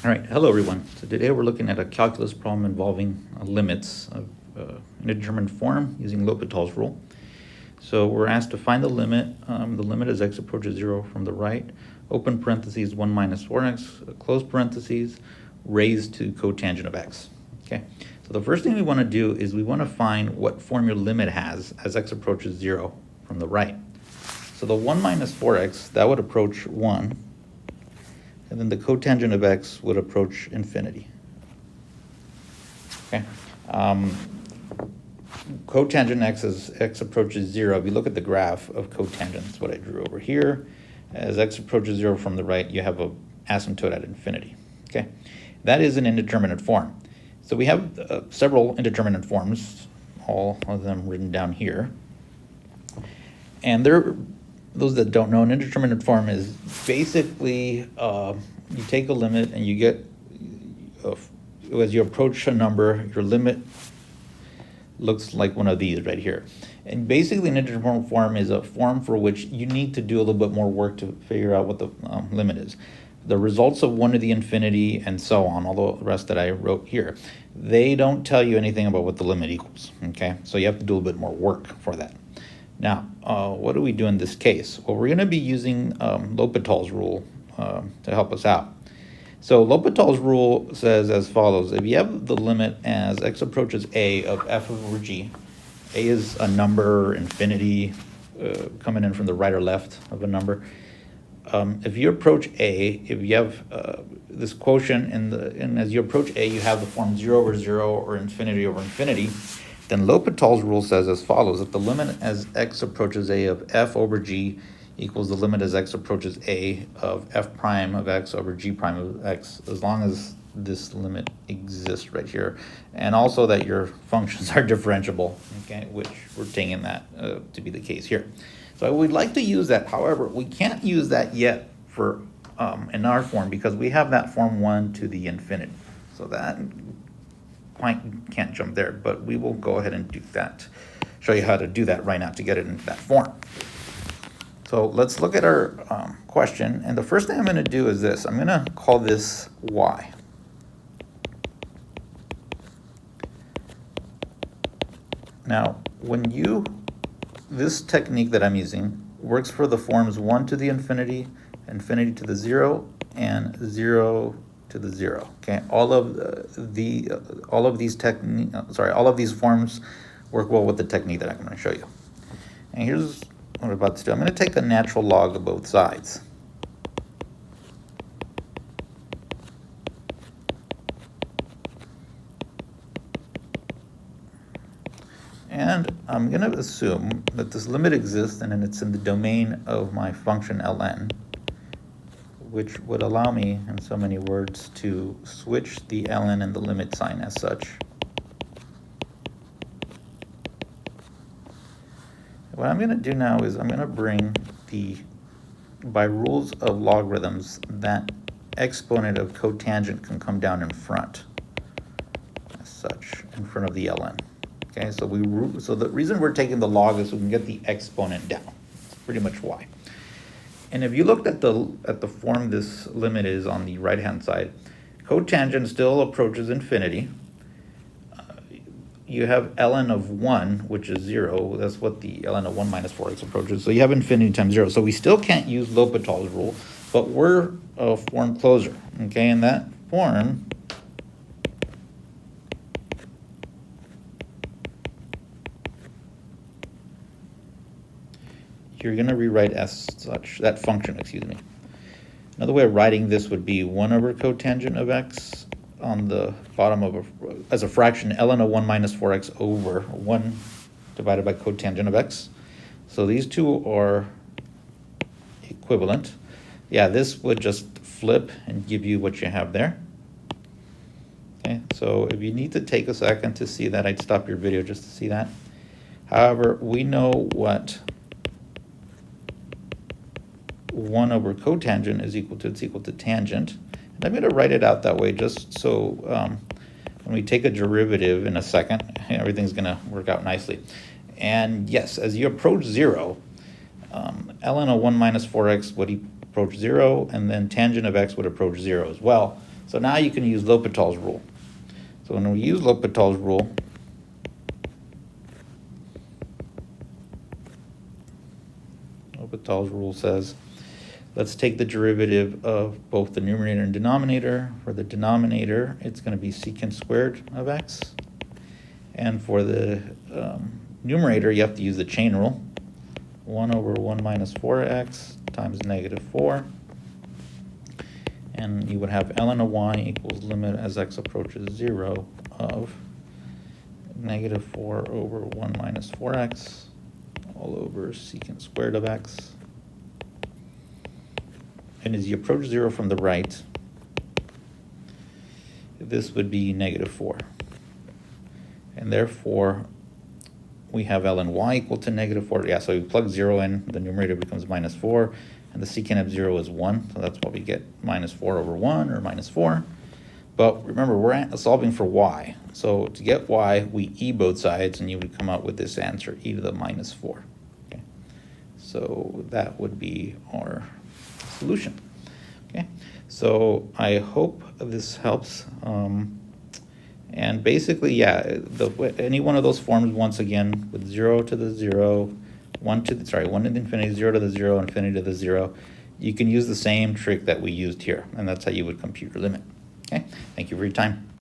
All right, hello everyone. So today we're looking at a calculus problem involving limits of an indeterminate form using L'Hopital's rule. So we're asked to find the limit. The limit as x approaches 0 from the right, open parentheses 1 minus 4x, close parentheses, raised to cotangent of x. Okay, so the first thing we want to do is we want to find what form your limit has as x approaches 0 from the right. So the 1 minus 4x, that would approach 1. And then the cotangent of x would approach infinity. Okay. Cotangent x as x approaches 0. If you look at the graph of cotangent, that's what I drew over here. As x approaches 0 from the right, you have an asymptote at infinity. Okay, that is an indeterminate form. So we have several indeterminate forms, all of them written down here. And those that don't know, an indeterminate form is basically you take a limit and you get, as you approach a number, your limit looks like one of these right here. And basically an indeterminate form is a form for which you need to do a little bit more work to figure out what the limit is. The results of 1 to the infinity and so on, all the rest that I wrote here, they don't tell you anything about what the limit equals, okay? So you have to do a little bit more work for that. Now, what do we do in this case? Well, we're going to be using L'Hopital's rule to help us out. So L'Hopital's rule says as follows: if you have the limit as x approaches a of f over g, a is a number, infinity, coming in from the right or left of a number. If you approach a, if you have this quotient and as you approach a, you have the form 0 over 0 or infinity over infinity, then L'Hopital's rule says as follows: if the limit as x approaches a of f over g equals the limit as x approaches a of f prime of x over g prime of x, as long as this limit exists right here, and also that your functions are differentiable, okay, which we're taking that to be the case here. So we'd like to use that. However, we can't use that yet for in our form because we have that form 1 to the infinity. So that point can't jump there, but we will go ahead and do that. Show you how to do that right now to get it in that form. So let's look at our question, and the first thing I'm going to do is this. I'm going to call this y. Now, this technique that I'm using works for the forms 1 to the infinity, infinity to the 0, and 0 to the 0. Okay, all of these forms work well with the technique that I'm going to show you. And here's what I'm about to do. I'm going to take the natural log of both sides. And I'm going to assume that this limit exists and it's in the domain of my function ln, which would allow me, in so many words, to switch the ln and the limit sign as such. What I'm going to do now is I'm going to bring by rules of logarithms, that exponent of cotangent can come down in front, as such, in front of the ln. Okay, so the reason we're taking the log is so we can get the exponent down. That's pretty much why. And if you looked at the form this limit is on the right-hand side, cotangent still approaches infinity. You have ln of 1, which is 0. That's what the ln of 1 minus 4x approaches. So you have infinity times 0. So we still can't use L'Hopital's rule, but we're a form closer. Okay, in that form, you're going to rewrite as such, that function, excuse me. Another way of writing this would be 1 over cotangent of x on the bottom of as a fraction, ln of 1 minus 4x over 1 divided by cotangent of x. So these two are equivalent. Yeah, this would just flip and give you what you have there. Okay, so if you need to take a second to see that, I'd stop your video just to see that. However, we know what 1 over cotangent is equal to, it's equal to tangent. And I'm going to write it out that way just so when we take a derivative in a second, everything's going to work out nicely. And yes, as you approach 0, ln of 1 minus 4x would approach 0, and then tangent of x would approach 0 as well. So now you can use L'Hopital's rule. So when we use L'Hopital's rule, L'Hopital's rule says, let's take the derivative of both the numerator and denominator. For the denominator, it's going to be secant squared of x. And for the numerator, you have to use the chain rule. 1 over 1 minus 4x times negative 4. And you would have ln of y equals limit as x approaches 0 of negative 4 over 1 minus 4x all over secant squared of x. And as you approach 0 from the right, this would be negative 4. And therefore, we have ln y equal to negative 4. Yeah, so you plug 0 in, the numerator becomes minus 4, and the secant of 0 is 1. So that's why we get minus 4 over 1, or minus 4. But remember, we're solving for y. So to get y, we e both sides, and you would come out with this answer, e to the minus 4. Okay. So that would be our solution. Okay. So I hope this helps. And basically, yeah, any one of those forms, once again, with 0 to the 0, 1 to the infinity, 0 to the 0, infinity to the 0, you can use the same trick that we used here, and that's how you would compute your limit. Okay, thank you for your time.